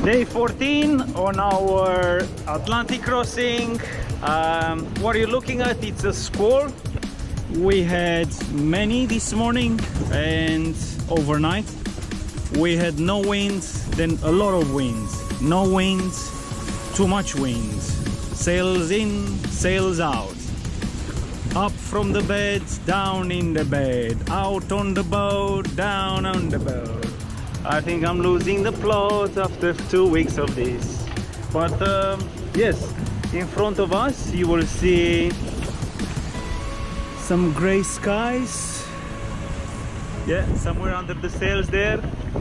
Day 14 on our Atlantic crossing. What you're looking at, it's a squall. We had many this morning and overnight. We had no wind, then a lot of wind. No wind, too much wind. Sails in, sails out. Up from the bed, down in the bed. Out on the boat, down on the boat. I think I'm losing the plot after 2 weeks of this. But yes, in front of us you will see some gray skies. Yeah, somewhere under the sails there.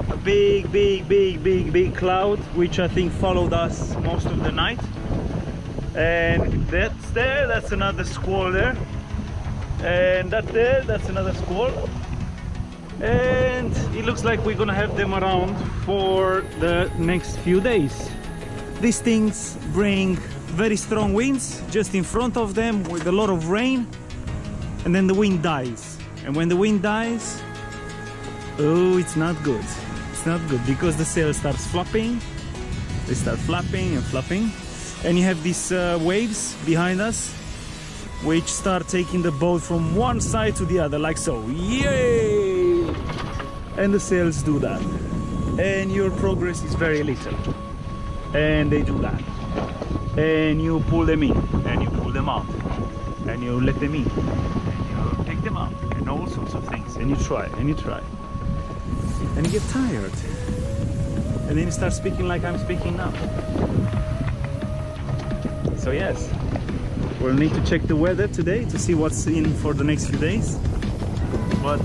A big cloud, which I think followed us most of the night. And that's another squall there. And that's another squall. And it looks like we're gonna have them around for the next few days. These things bring very strong winds just in front of them with a lot of rain, and then the wind dies. And when the wind dies, oh, it's not good. It's not good because the sail starts flapping. They start flapping and flapping, and you have these waves behind us which start taking the boat from one side to the other, like so. Yay! And the sails do that, and your progress is very little, and they do that, and you pull them in and you pull them out, and you let them in and you take them out, and all sorts of things, and you try and you try, and you get tired, and then you start speaking like I'm speaking now. So yes, we'll need to check the weather today to see what's in for the next few days. But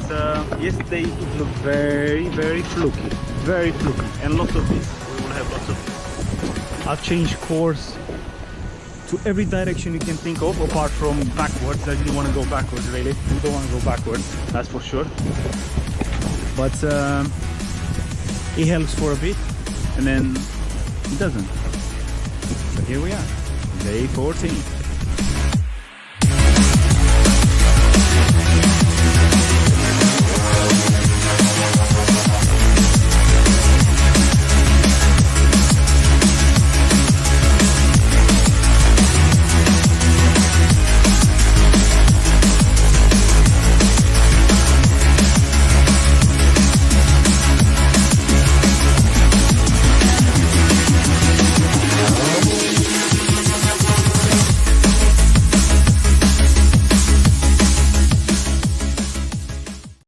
yesterday it looked very fluky, and lots of this. We will have lots of this. I've changed course to every direction you can think of, apart from backwards. I didn't want to go backwards, really. We don't want to go backwards, that's for sure. But it helps for a bit, and then it doesn't. So here we are, day 14.